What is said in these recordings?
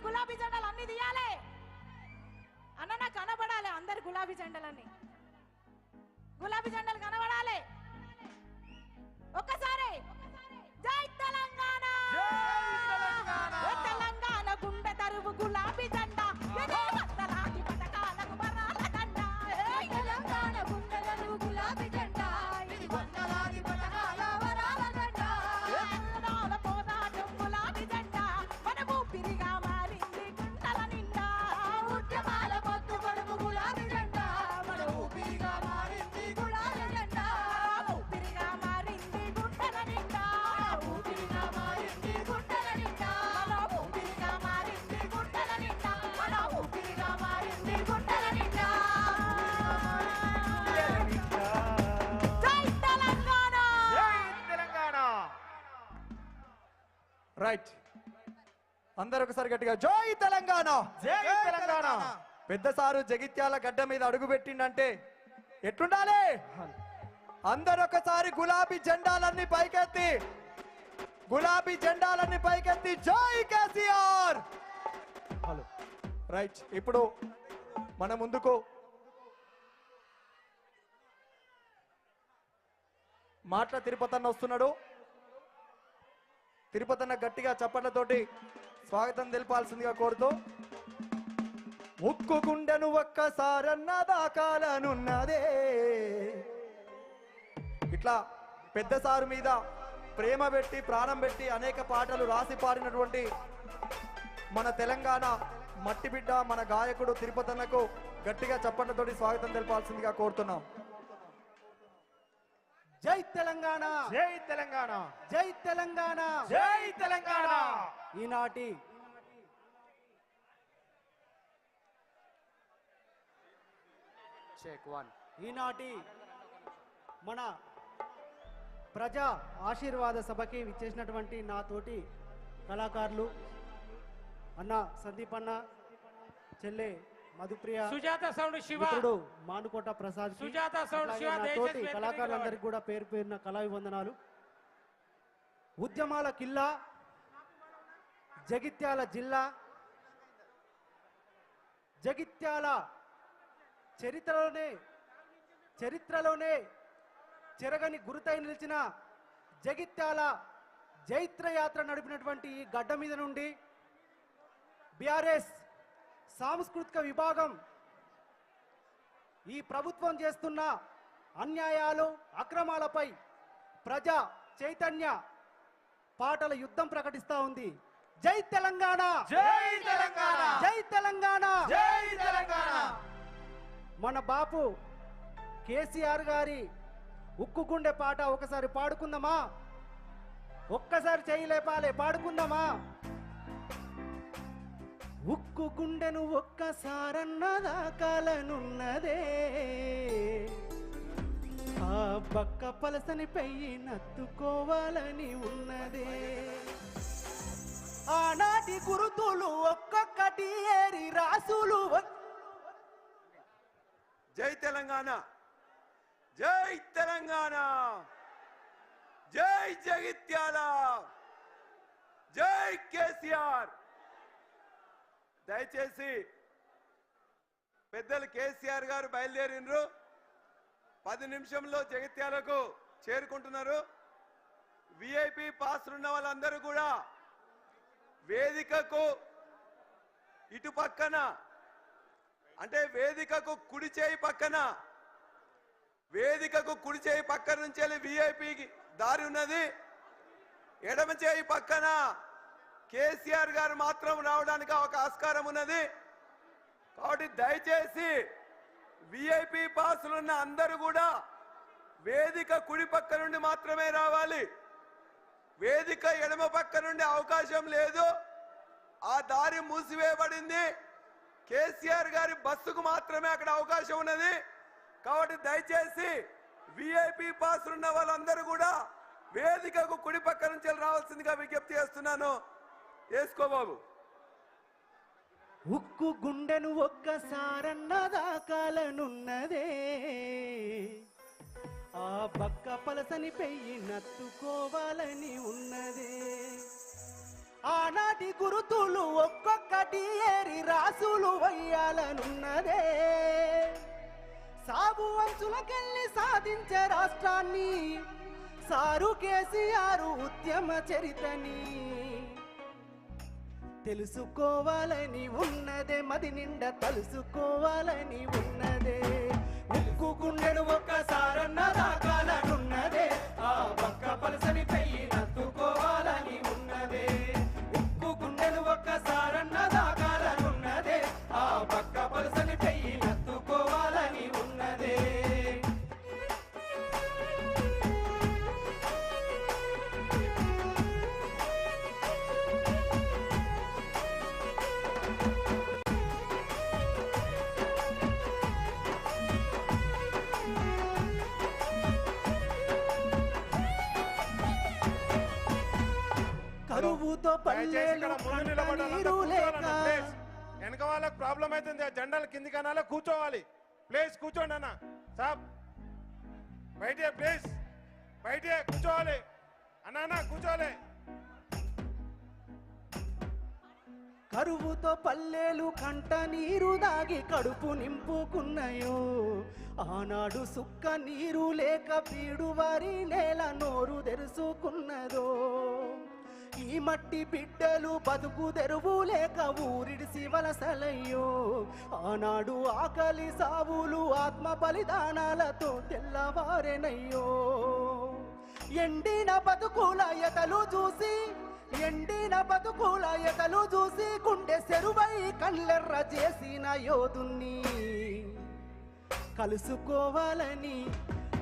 గులాబీ జెండాలు అన్ని తీయాలి అన్న, నాకు కనబడాలి అందరి గులాబీ జెండాలన్నీ. గులాబీ జెండాలు కనబడాలి ఒక్కసారి. జై తెలంగాణ, తెలంగాణ గుండె తరువు గులాబీ జెండా, వందలాది పథకాలకు బరాల దండ. తెలంగాణ గుండె తరువు గులాబీ జెండా, ఇది వందలాది పథకాల వరాల దండ. పోరాటం గులాబీ జెండా, మన ఊపిరిగా మారింది గుండెల నిండా. ఉద్యమాల పొత్తు గడుపు గులాబీ జెండా, మన ఊపిరిగా మారింది గులాబీ జెండా. ఊపిరిగా మారింది గుండెల నిండా, ఊపిరిగా మారింది గుండెల నిండా. మన ఊపిరిగా మారింది గుండెల నిండా, మన ఊపిరిగా మారింది గుండెల నిండా. జై తెలంగాణ, జై తెలంగాణ. రైట్, అందరూ ఒకసారి గట్టిగా జై తెలంగాణ. జై తెలంగాణ. పెద్ద సారు జగిత్యాల గడ్డ మీద అడుగు పెట్టిండంటే ఎట్లుండాలి? అందరూ ఒకసారి గులాబీ జెండాలన్నీ పైకెత్తి, గులాబీ జెండాలన్నీ పైకెత్తి జై కేసీఆర్. Hello, right. ఇప్పుడు మన ముందుకు మాటల తిరుపతన్న వస్తున్నాడు. తిరుపతన్న గట్టిగా చప్పట్లతోటి స్వాగతం తెలపాల్సిందిగా కోరుతూ, ఉక్కు గుండెను ఒక్కసారన్న దాకాలనున్నదే. ఇట్లా పెద్ద సారు మీద ప్రేమ పెట్టి ప్రాణం పెట్టి అనేక పాటలు రాసి పాడినటువంటి మన తెలంగాణ మట్టి బిడ్డ మన గాయకుడు తిరుపతన్నకు గట్టిగా చప్పట్లతోటి స్వాగతం తెలపాల్సిందిగా కోరుతున్నాం. జై తెలంగాణ, జై తెలంగాణ. జై తెలంగాణ, జై తెలంగాణ. ఈనాటి ఈనాటి మన ప్రజా ఆశీర్వాద సభకి విచ్చేసినటువంటి నా తోటి కళాకారులు అన్న సందీప్ అన్న, చెల్లె మధుప్రియ, సుజాత సౌండ్ శివ, మిత్రుడు మానుకోట ప్రసాద్, సుజాత సౌండ్ శివ, తోటి కళాకారులందరికీ కూడా పేరు పేరున కళాభివందనాలు. ఉద్యమాల కిల్లా జగిత్యాల జిల్లా, జగిత్యాల చరిత్రలోనే చెరగని గురుతై నిలిచిన జగిత్యాల జైత్రయాత్ర నడిపినటువంటి ఈ గడ్డ మీద నుండి బీఆర్ఎస్ సాంస్కృతిక విభాగం ఈ ప్రభుత్వం చేస్తున్న అన్యాయాలు అక్రమాలపై ప్రజా చైతన్య పాటల యుద్ధం ప్రకటిస్తా ఉంది. జై తెలంగాణ, జై తెలంగాణ. జై తెలంగాణ, జై తెలంగాణ. మన బాపు కేసీఆర్ గారి ఉక్కు గుండె పాట ఒకసారి పాడుకుందామా? ఒక్కసారి చేయలేపాలే, పాడుకుందామా? ఉక్కు గుండెను ఒక్కసారన్న దాకాలనున్నదే, ఆ బక్క పలసని పెయ్యి నత్తుకోవాలని ఉన్నదే. ఆనాటి గురుతులు ఒక్కొక్కటి ఏరి రాసులు. జై తెలంగాణ, జై తెలంగాణ, జై జగిత్యాల, జై కేసీఆర్. దయచేసి పెద్దలు కేసీఆర్ గారు బయలుదేరినరు, 10 నిమిషంలో జగిత్యాలకు చేరుకుంటున్నారు. విఐపి పాస్ ఉన్న వాళ్ళందరూ కూడా వేదికకు ఇటు పక్కన, అంటే వేదికకు కుడి చేయి పక్కన, వేదికకు కుడి చేయి పక్కన నుంచి వెళ్ళి విఐపికి దారి ఉన్నది. ఎడమ చేయి పక్కన కేసీఆర్ గారు మాత్రం రావడానికి ఒక ఆస్కారం ఉన్నది. కాబట్టి దయచేసి విఐపి పాసులు ఉన్న అందరూ కూడా వేదిక కుడి పక్క నుండి మాత్రమే రావాలి. వేదిక ఎడమ పక్క నుండి అవకాశం లేదు, ఆ దారి మూసివేయబడింది. కేసీఆర్ గారి బస్సుకు మాత్రమే అక్కడ అవకాశం ఉన్నది. కాబట్టి దయచేసి విఐపి పాస్ ఉన్న వాళ్ళందరూ కూడా వేదికకు కుడి పక్క నుంచి రావాల్సిందిగా విజ్ఞప్తి చేస్తున్నాను. వేసుకో బాబు. ఉక్కు గుండెను ఒక్కసారన్న దాకాలనున్నదే, ఆ బక్క పలసని పెయ్యి నత్తుకోవాలని ఉన్నదే. ఆనాటి గురుతులు ఒక్కొక్కటి ఏరి రాసులు వయ్యాలనున్నదే సాగు అంచులకెళ్ళి సాధించే రాష్ట్రాన్ని సారు కేసీఆర్ ఉద్యమ చరితని తెలుసుకోవాలని ఉన్నదే మది నిండా తలుసుకోవాలని ఉన్నదే ఉక్కు గుండెను ఒక్కసారన్న దాకాలనున్నదే ఆ పక్క పలసని పెయ్యి నత్తుకోవాలని ఉన్నదే ఉక్కు గుండెను ఒక్కసారన్న దాకాలనున్నదే ఆ పక్క పలసని పెయ్యి నత్తుకోవాలని ఉన్నదే కరువుతో పల్లెలు నీరు లేక వెనక వాళ్ళకి ప్రాబ్లం అవుతుంది ఆ జెండాల కింది కనాల కూర్చోవాలి ప్లేస్ కూర్చోండి అన్న సాబ్ బయటే ప్లేస్ బయటే కూర్చోవాలి అన్న కూర్చోవాలి కరువుతో పల్లెలు కంట నీరు దాగి కడుపు నింపుకున్నాయో ఆనాడు సుక్క నీరు లేక పీడు వారి నేల నోరు తెరుచుకున్నదో ఈ మట్టి బిడ్డలు బతుకు తెరువు లేక ఊరిడిసి వలసలయ్యో ఆనాడు ఆకలి సావులు ఆత్మ బలిదానాలతో తెల్లవారెనయ్యో ఎండిన బతుకుల ఎతలు చూసి గుండె సెరువై కళ్ళెర్ర చేసిన యోధుణ్ణి కలుసుకోవాలని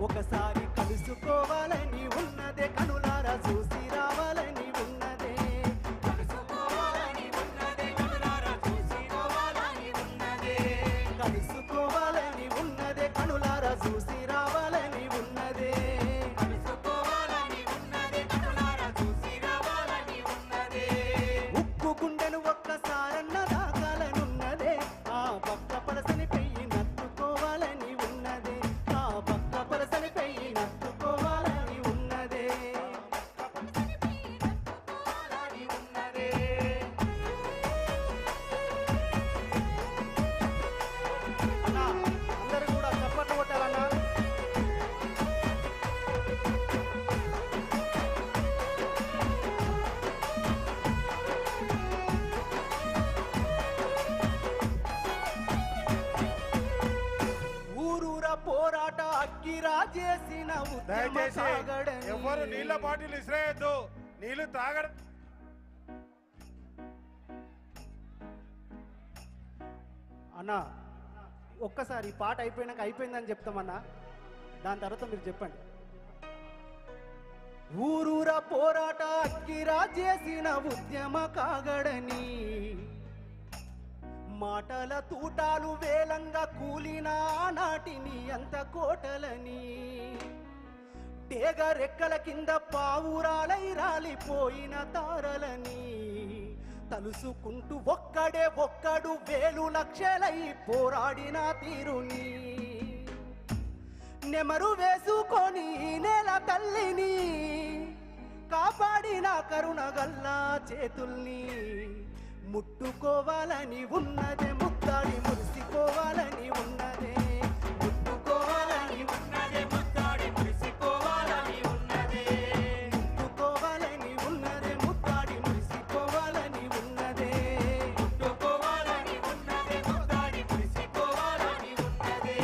ఒకసారి కలుసుకోవాలని ఉన్నదే కనులారా చూసి రావాలని ఉన్నదే కలుసుకోవాలని ఉన్నదే కనులారా చూసి రావాలని ఉన్నదే కలుసుకోవాలని ఉన్నదే కనులారా చూసి రావాలని ఉన్నదే కలుసుకోవాలని ఉన్నదే కనులారా చూసి రావాలని ఉన్నదే ఉక్కు గుండెను ఒక్కసారన్న దాకాలనున్నదే ఆ పక్క పలసని పెయ్యి నత్తుకోవాలని ఉన్నదే ఆ పక్క పలసని పెయ్యి నత్తుకోవాలని ఉన్నదే అన్నా అందరూ కూడా చప్పట్లు కొట్టాలన్నా ఊరూర పోరాట అక్కిరా చేసిన ఉద్యమ దయచేసి సాగడని ఎవరు నీళ్ళ బాటిల్ ఇసిరేయద్దు నీళ్లు తాగడం అన్నా ఒక్కసారి ఈ పాట అయిపోయినాక అయిపోయిందని చెప్తామన్నా దాని తర్వాత మీరు చెప్పండి ఊరూర పోరాట అక్కిరా చేసిన ఉద్యమ కాగడని మాటల తూటాలు వేలంగా కూలిన నాటిని అంత కోటలని టేగ రెక్కల కింద పావురాలై రాలిపోయిన తారలని తలుసుకుంటూ ఒక్కడు వేలు లక్షలై పోరాడిన తీరుని నెమరు వేసుకొని నేల తల్లిని కాపాడిన కరుణగల్లా చేతుల్ని ముట్టుకోవాలని ఉన్నదే ముద్దాడి మురిసిపోవాలని ఉన్నదే ముట్టుకోవాలని ఉన్నదే ముద్దాడి మురిసిపోవాలని ఉన్నదే ముట్టుకోవాలని ఉన్నదే ముద్దాడి మురిసిపోవాలని ఉన్నదే ముట్టుకోవాలని ఉన్నదే ముద్దాడి మురిసిపోవాలని ఉన్నదే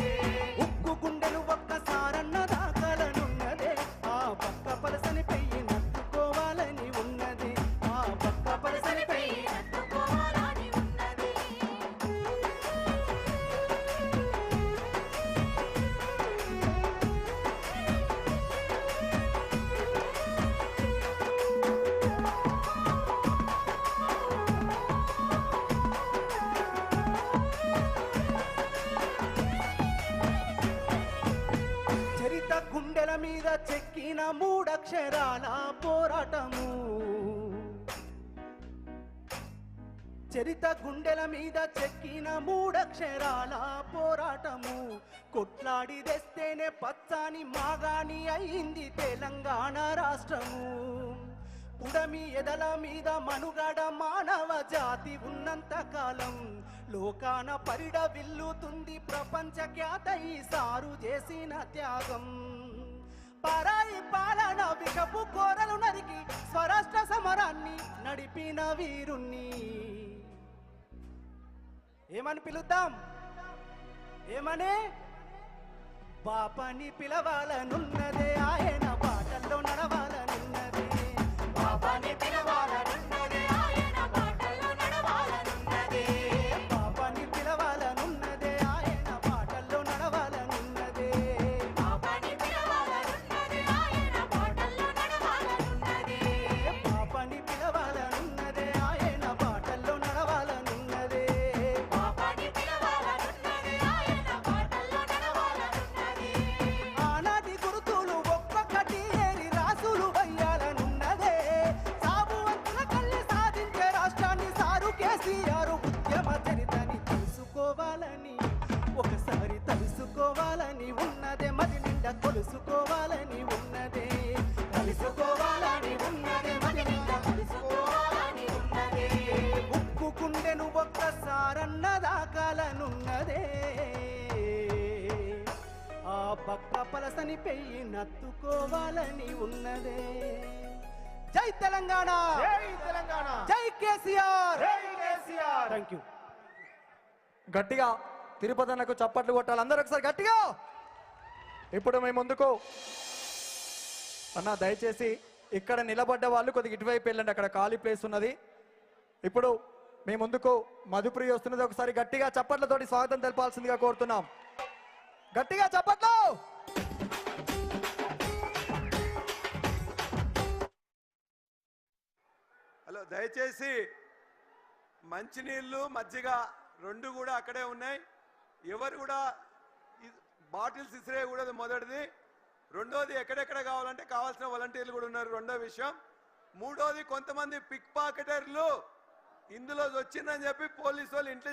ఉక్కు గుండెలు ఒక్కసారన్న దాకాలనున్నదే ఆ పక్క పలసని పెయ్యి నత్తుకోవాలని ఉన్నదే ఆ పక్క పలసని పెయ్యి నత్తుకోవాలని ఉన్నదే చరిత గుండెల మీద చెక్కిన మూడక్షరాల పోరాటము చరిత గుండెల మీద చెక్కిన మూడక్షరాల పోరాటము కొట్లాడి తెస్తేనే పచ్చాని మాగాని అయింది తెలంగాణ రాష్ట్రము పుడమి ఎదల మీద మనుగడ మానవ జాతి ఉన్నంత కాలం లోకాన పరిడ విల్లుతుంది ప్రపంచ ఖ్యాత ఈ సారు చేసిన త్యాగం. పరాయి పాలన వికపు కోరలు నరికి స్వరాష్ట్ర సమరాన్ని నడిపిన వీరుణ్ణి ఏమని పిలుద్దాం? ఏమనే? బాపని పిలవాలనున్నదే, ఆయన బాటల్లో నడవాలనున్నదే. బాబాని పిలవాలనున్నదే, ఆయన బాటల్లో నడవాలనున్నదే. బాపని పిలవాలనున్నదే, ఆయన బాటల్లో నడవాలనున్నదే. బాబాని పిలవాలనున్నదే, ఆయన బాటల్లో నడవాలనున్నదే. బాపని పిలవాలనున్నదే, ఆయన బాటల్లో నడవాలనున్నదే. బాబాని పిలవాలనున్నదే, ఆయన బాటల్లో నడవాలనున్నదే. ఆనాటి గురుతులు ఒక్కొక్కటి ఏరి రాసులు వయ్యాలనున్నదే. సాగు వంతుల కళ్ళి సాధించే రాష్ట్రాన్ని సారు కేసీఆర్ ఉద్యమ చరితని తెలుసుకోవాలని ఒకసారి తెలుసుకోవాలని ఉన్నదే. మది నిండా కొలుసుకోవాలని ఉన్నదే. తెలుసుకోవాలని ఉన్నదే. మది నిండా తెలుసుకోవాలని ఉన్నదే. ఉక్కు గుండెను ఒక్కసారన్న దాకాలనున్నదే. ఆ పక్క పలసని పెయ్యి నత్తుకోవాలని ఉన్నదే. జై తెలంగాణ, జై తెలంగాణ జై కేసీఆర్. జై కేసీఆర్. Thank you. గట్టిగా తిరుపతి అన్నకు చప్పట్లు కొట్టాలి అందరూ ఒకసారి గట్టిగా. ఇప్పుడు మేము ముందుకు అన్న దయచేసి ఇక్కడ నిలబడ్డ వాళ్ళు కొద్దిగా ఇటువైపు వెళ్ళండి, అక్కడ ఖాళీ ప్లేస్ ఉన్నది. ఇప్పుడు మీ ముందుకు మధుప్రియ వస్తున్నది, ఒకసారి గట్టిగా చప్పట్లతోటి స్వాగతం తెలపాల్సిందిగా కోరుతున్నాం. గట్టిగా చప్పట్లు. హలో, దయచేసి మంచినీళ్ళు మజ్జిగ రెండు కూడా అక్కడే ఉన్నాయి. ఎవరు కూడా బాటిల్స్ ఇసిరేయకూడదు, మొదటిది. రెండోది, ఎక్కడెక్కడ కావాలంటే కావాల్సిన వాలంటీర్లు కూడా ఉన్నారు, రెండో విషయం. మూడోది, కొంతమంది పిక్ పాకెటర్లు ఇందులో వచ్చిందని చెప్పి పోలీసు వాళ్ళు ఇంట్లో